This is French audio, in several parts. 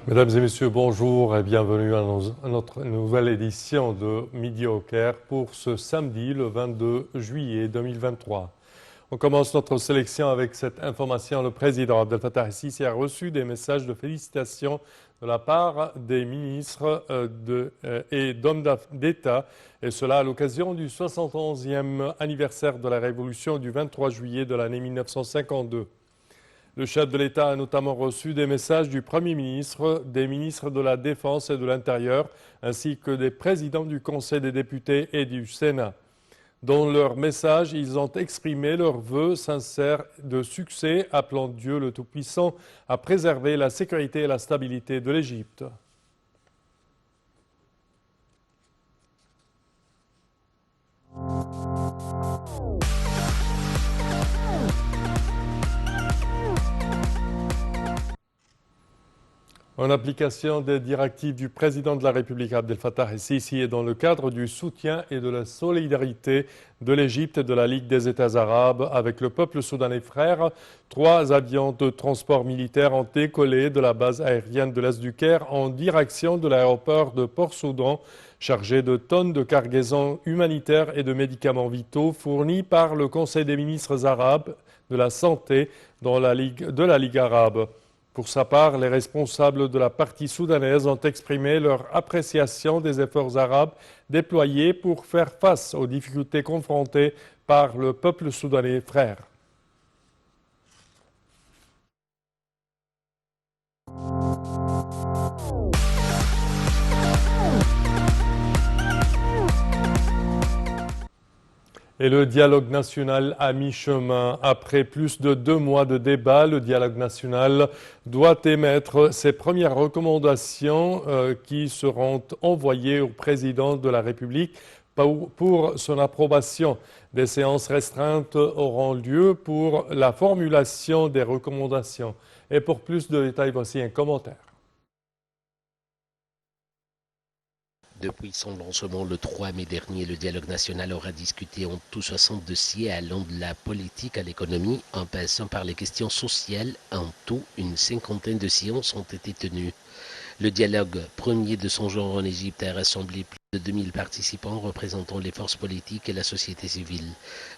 Mesdames et messieurs, bonjour et bienvenue à notre nouvelle édition de Midi au Caire pour ce samedi, le 22 juillet 2023. On commence notre sélection avec cette information. Le président Abdel Fattah el-Sisi a reçu des messages de félicitations de la part des ministres et d'hommes d'État, et cela à l'occasion du 71e anniversaire de la Révolution du 23 juillet de l'année 1952. Le chef de l'État a notamment reçu des messages du Premier ministre, des ministres de la Défense et de l'Intérieur, ainsi que des présidents du Conseil des députés et du Sénat. Dans leurs messages, ils ont exprimé leurs vœux sincères de succès, appelant Dieu le Tout-Puissant à préserver la sécurité et la stabilité de l'Égypte. En application des directives du président de la République Abdel Fattah el-Sisi et dans le cadre du soutien et de la solidarité de l'Égypte et de la Ligue des États arabes avec le peuple soudanais frère, 3 avions de transport militaire ont décollé de la base aérienne de l'Est du Caire en direction de l'aéroport de Port-Soudan, chargés de tonnes de cargaisons humanitaires et de médicaments vitaux fournis par le Conseil des ministres arabes de la Santé de la Ligue arabe. Pour sa part, les responsables de la partie soudanaise ont exprimé leur appréciation des efforts arabes déployés pour faire face aux difficultés confrontées par le peuple soudanais frère. Et le dialogue national à mi-chemin. Après plus de 2 mois de débat, le dialogue national doit émettre ses premières recommandations qui seront envoyées au président de la République pour son approbation. Des séances restreintes auront lieu pour la formulation des recommandations. Et pour plus de détails, voici un commentaire. Depuis son lancement le 3 mai dernier, le dialogue national aura discuté en tout 60 dossiers allant de la politique à l'économie en passant par les questions sociales. En tout, une 50aine de séances ont été tenues. Le dialogue, premier de son genre en Égypte, a rassemblé plus de 2000 participants représentant les forces politiques et la société civile.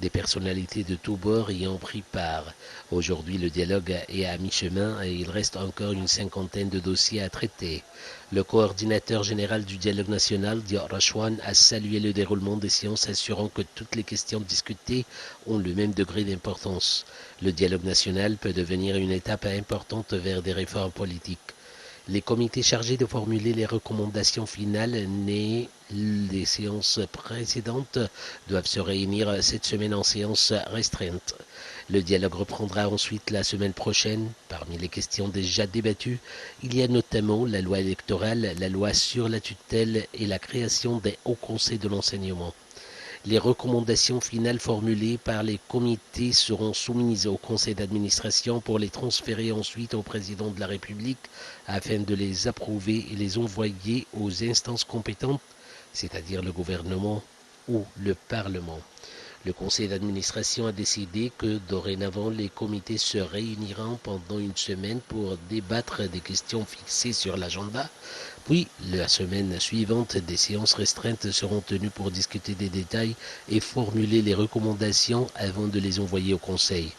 Des personnalités de tous bords y ont pris part. Aujourd'hui, le dialogue est à mi-chemin et il reste encore une 50aine de dossiers à traiter. Le coordinateur général du dialogue national, Dior Rachouane, a salué le déroulement des séances, assurant que toutes les questions discutées ont le même degré d'importance. Le dialogue national peut devenir une étape importante vers des réformes politiques. Les comités chargés de formuler les recommandations finales nées des séances précédentes doivent se réunir cette semaine en séance restreinte. Le dialogue reprendra ensuite la semaine prochaine. Parmi les questions déjà débattues, il y a notamment la loi électorale, la loi sur la tutelle et la création des hauts conseils de l'enseignement. Les recommandations finales formulées par les comités seront soumises au conseil d'administration pour les transférer ensuite au président de la République afin de les approuver et les envoyer aux instances compétentes, c'est-à-dire le gouvernement ou le Parlement. Le conseil d'administration a décidé que dorénavant les comités se réuniront pendant une semaine pour débattre des questions fixées sur l'agenda. Puis, la semaine suivante, des séances restreintes seront tenues pour discuter des détails et formuler les recommandations avant de les envoyer au Conseil.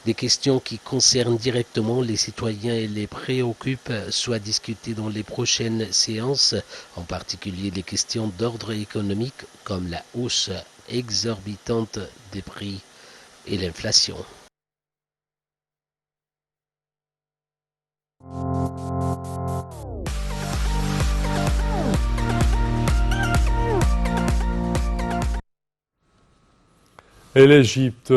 Des questions qui concernent directement les citoyens et les préoccupent soient discutées dans les prochaines séances, en particulier les questions d'ordre économique comme la hausse exorbitante des prix et l'inflation. Et l'Égypte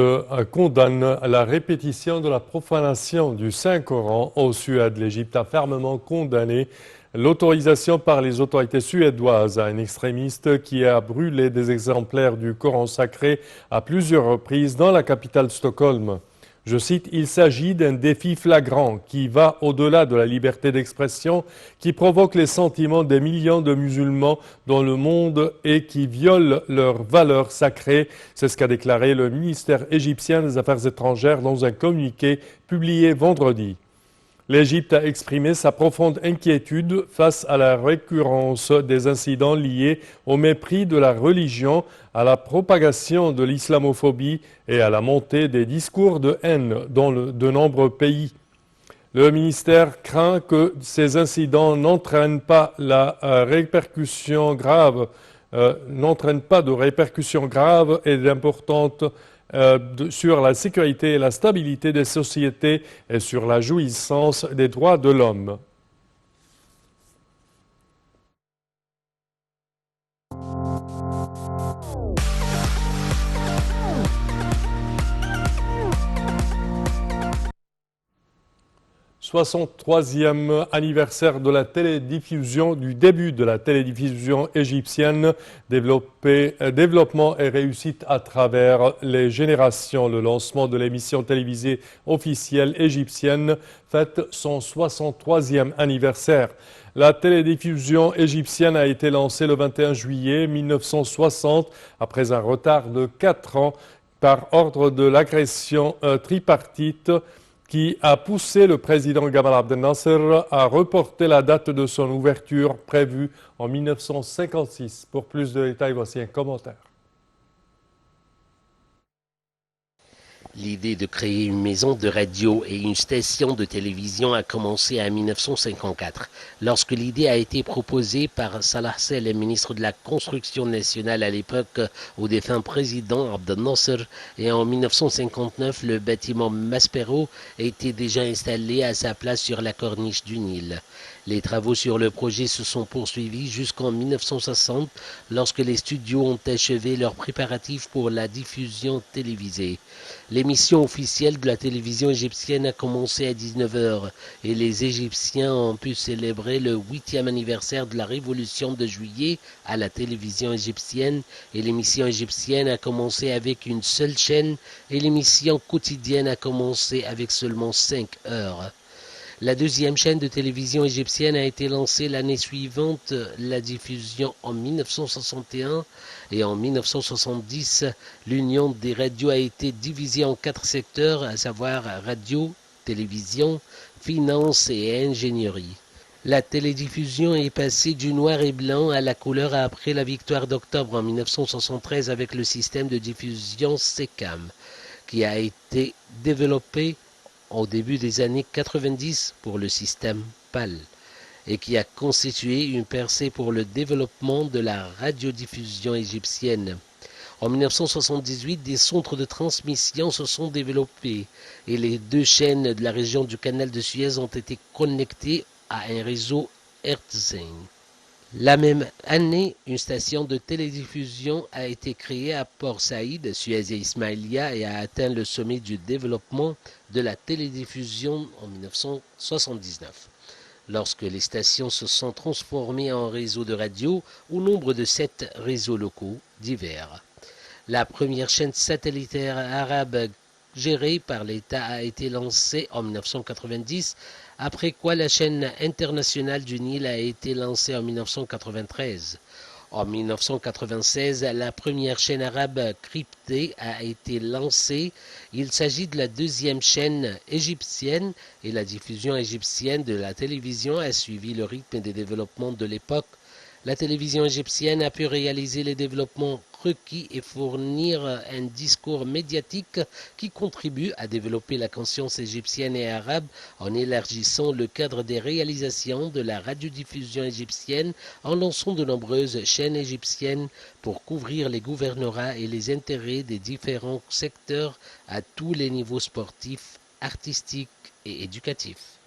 condamne la répétition de la profanation du Saint-Coran au Suède. L'Égypte a fermement condamné l'autorisation par les autorités suédoises à un extrémiste qui a brûlé des exemplaires du Coran sacré à plusieurs reprises dans la capitale Stockholm. Je cite, « Il s'agit d'un défi flagrant qui va au-delà de la liberté d'expression, qui provoque les sentiments des millions de musulmans dans le monde et qui viole leurs valeurs sacrées. » C'est ce qu'a déclaré le ministère égyptien des Affaires étrangères dans un communiqué publié vendredi. L'Égypte a exprimé sa profonde inquiétude face à la récurrence des incidents liés au mépris de la religion, à la propagation de l'islamophobie et à la montée des discours de haine dans de nombreux pays. Le ministère craint que ces incidents n'entraînent pas de répercussions graves et importantes sur la sécurité et la stabilité des sociétés et sur la jouissance des droits de l'homme. « 63e anniversaire de la télédiffusion, du début de la télédiffusion égyptienne, développement et réussite à travers les générations. Le lancement de l'émission télévisée officielle égyptienne fête son 63e anniversaire. La télédiffusion égyptienne a été lancée le 21 juillet 1960 après un retard de 4 ans par ordre de l'agression tripartite qui a poussé le président Gamal Abdel Nasser à reporter la date de son ouverture prévue en 1956. Pour plus de détails, voici un commentaire. L'idée de créer une maison de radio et une station de télévision a commencé en 1954, lorsque l'idée a été proposée par Salah Saleh, ministre de la Construction nationale à l'époque, au défunt président Abdel Nasser, et en 1959, le bâtiment Maspero était déjà installé à sa place sur la corniche du Nil. Les travaux sur le projet se sont poursuivis jusqu'en 1960, lorsque les studios ont achevé leurs préparatifs pour la diffusion télévisée. L'émission officielle de la télévision égyptienne a commencé à 19h et les Égyptiens ont pu célébrer le 8e anniversaire de la Révolution de juillet à la télévision égyptienne, et l'émission égyptienne a commencé avec une seule chaîne et l'émission quotidienne a commencé avec seulement 5 heures. La deuxième chaîne de télévision égyptienne a été lancée l'année suivante, la diffusion en 1961, et en 1970, l'union des radios a été divisée en 4 secteurs, à savoir radio, télévision, finance et ingénierie. La télédiffusion est passée du noir et blanc à la couleur après la victoire d'octobre en 1973 avec le système de diffusion SECAM, qui a été développé au début des années 90 pour le système PAL et qui a constitué une percée pour le développement de la radiodiffusion égyptienne. En 1978, des centres de transmission se sont développés et les 2 chaînes de la région du canal de Suez ont été connectées à un réseau Hertzing. La même année, une station de télédiffusion a été créée à Port Saïd, Suez et Ismaïlia, et a atteint le sommet du développement de la télédiffusion en 1979. Lorsque les stations se sont transformées en réseaux de radio au nombre de 7 réseaux locaux divers. La première chaîne satellitaire arabe gérée par l'État a été lancée en 1990, après quoi la chaîne internationale du Nil a été lancée en 1993. En 1996, la première chaîne arabe cryptée a été lancée. Il s'agit de la deuxième chaîne égyptienne et la diffusion égyptienne de la télévision a suivi le rythme des développements de l'époque. La télévision égyptienne a pu réaliser les développements requis et fournir un discours médiatique qui contribue à développer la conscience égyptienne et arabe en élargissant le cadre des réalisations de la radiodiffusion égyptienne en lançant de nombreuses chaînes égyptiennes pour couvrir les gouvernorats et les intérêts des différents secteurs à tous les niveaux sportifs, artistiques et éducatifs.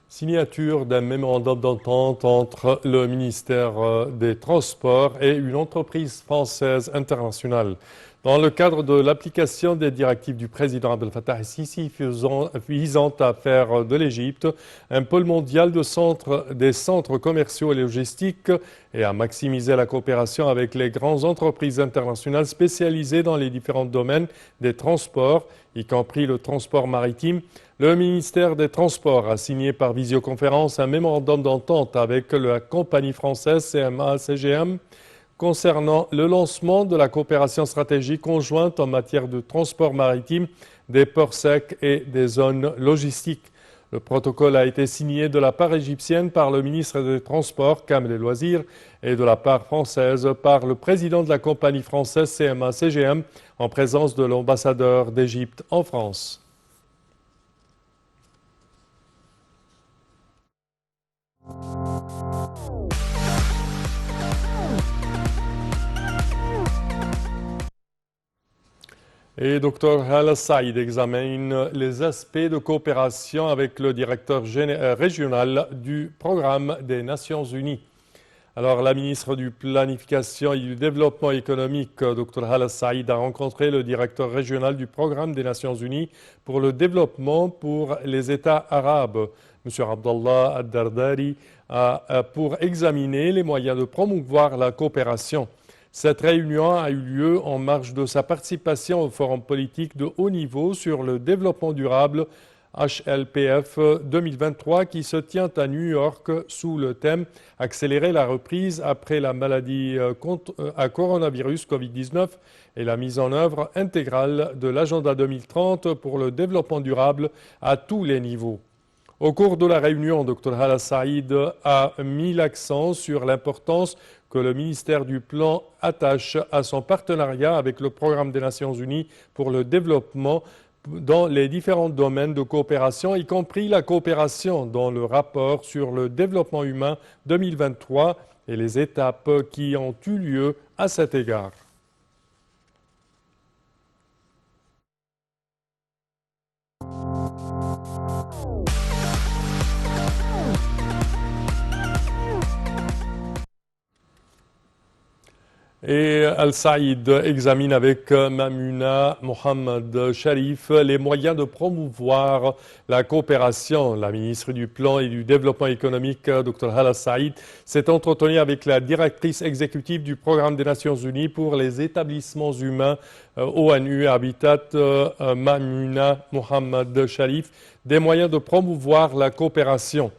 Signature d'un mémorandum d'entente entre le ministère des Transports et une entreprise française internationale. Dans le cadre de l'application des directives du président Abdel Fattah el-Sisi visant à faire de l'Égypte un pôle mondial des centres commerciaux et logistiques et à maximiser la coopération avec les grandes entreprises internationales spécialisées dans les différents domaines des transports, y compris le transport maritime, le ministère des Transports a signé par visioconférence un mémorandum d'entente avec la compagnie française CMA-CGM concernant le lancement de la coopération stratégique conjointe en matière de transport maritime, des ports secs et des zones logistiques. Le protocole a été signé de la part égyptienne par le ministre des Transports, Kamel El Wazir, et de la part française par le président de la compagnie française CMA-CGM en présence de l'ambassadeur d'Égypte en France. Et Dr Hala Saïd examine les aspects de coopération avec le directeur régional du programme des Nations Unies. Alors, la ministre du Planification et du Développement économique, Dr Hala Saïd, a rencontré le directeur régional du programme des Nations Unies pour le développement pour les États arabes, M. Abdallah Ad-Dardari, pour examiner les moyens de promouvoir la coopération. Cette réunion a eu lieu en marge de sa participation au forum politique de haut niveau sur le développement durable HLPF 2023 qui se tient à New York sous le thème « Accélérer la reprise après la maladie à coronavirus Covid-19 et la mise en œuvre intégrale de l'agenda 2030 pour le développement durable à tous les niveaux ». Au cours de la réunion, Dr Hala Saïd a mis l'accent sur l'importance que le ministère du Plan attache à son partenariat avec le Programme des Nations Unies pour le développement dans les différents domaines de coopération, y compris la coopération dans le rapport sur le développement humain 2023 et les étapes qui ont eu lieu à cet égard. Et Al-Saïd examine avec Mamouna Mohamed Sharif les moyens de promouvoir la coopération. La ministre du Plan et du Développement économique, Dr Hala Saïd, s'est entretenue avec la directrice exécutive du Programme des Nations Unies pour les établissements humains ONU Habitat, Mamouna Mohamed Sharif, des moyens de promouvoir la coopération.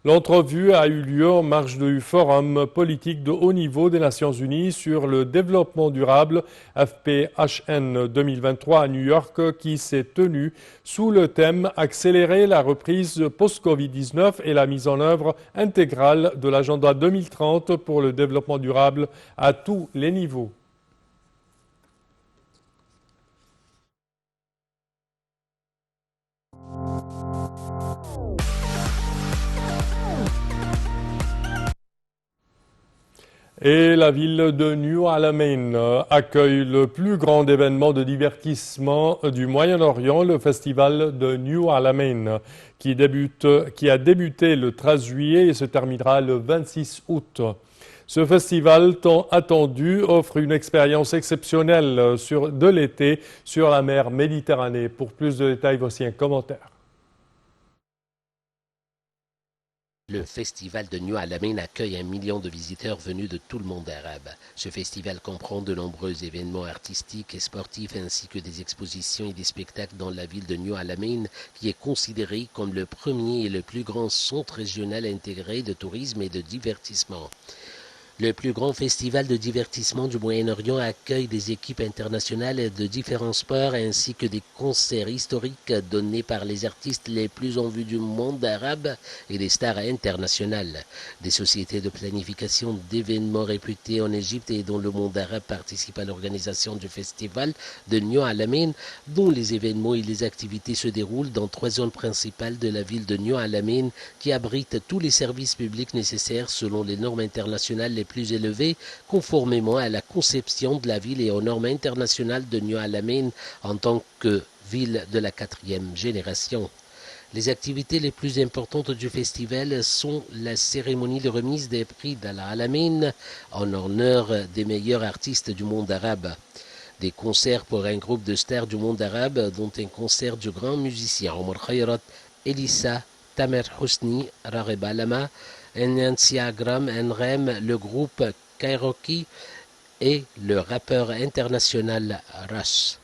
L'entrevue a eu lieu en marge du Forum politique de haut niveau des Nations Unies sur le développement durable FPHN 2023 à New York qui s'est tenu sous le thème « Accélérer la reprise post-Covid-19 et la mise en œuvre intégrale de l'agenda 2030 pour le développement durable à tous les niveaux ». Et la ville de New Alamein accueille le plus grand événement de divertissement du Moyen-Orient, le festival de New Alamein, qui a débuté le 13 juillet et se terminera le 26 août. Ce festival tant attendu offre une expérience exceptionnelle de l'été sur la mer Méditerranée. Pour plus de détails, voici un commentaire. Le festival de New Alamein accueille 1 million de visiteurs venus de tout le monde arabe. Ce festival comprend de nombreux événements artistiques et sportifs ainsi que des expositions et des spectacles dans la ville de New Alamein qui est considérée comme le premier et le plus grand centre régional intégré de tourisme et de divertissement. Le plus grand festival de divertissement du Moyen-Orient accueille des équipes internationales de différents sports ainsi que des concerts historiques donnés par les artistes les plus en vue du monde arabe et des stars internationales. Des sociétés de planification d'événements réputées en Égypte et dont le monde arabe participent à l'organisation du festival de New Alamein, dont les événements et les activités se déroulent dans 3 zones principales de la ville de New Alamein qui abritent tous les services publics nécessaires selon les normes internationales les plus élevées, conformément à la conception de la ville et aux normes internationales de New Alamein en tant que ville de la 4e génération. Les activités les plus importantes du festival sont la cérémonie de remise des prix d'Al Alamein en honneur des meilleurs artistes du monde arabe. Des concerts pour un groupe de stars du monde arabe, dont un concert du grand musicien Omar Khayrat, Elissa, Tamer Hosni, Raghib Alama, Nancy Agram, Nrem, le groupe Kairoki et le rappeur international Russ.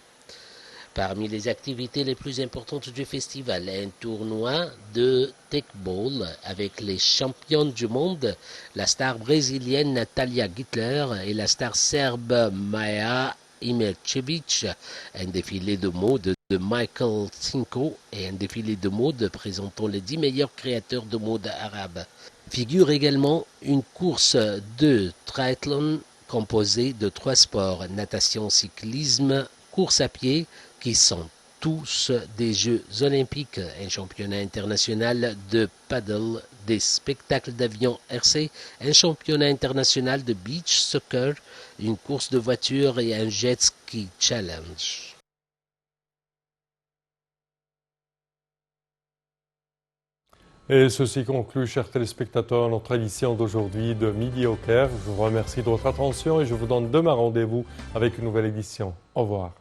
Parmi les activités les plus importantes du festival, un tournoi de Tekball avec les championnes du monde, la star brésilienne Natalia Gittler et la star serbe Maja Imercevic, un défilé de mode de Michael Cinco et un défilé de mode présentant les 10 meilleurs créateurs de mode arabes. Figure également une course de triathlon composée de 3 sports, natation, cyclisme, course à pied, qui sont tous des Jeux olympiques, un championnat international de paddle, des spectacles d'avion RC, un championnat international de beach soccer, une course de voiture et un jet ski challenge. Et ceci conclut, chers téléspectateurs, notre édition d'aujourd'hui de Midi au Caire. Je vous remercie de votre attention et je vous donne demain rendez-vous avec une nouvelle édition. Au revoir.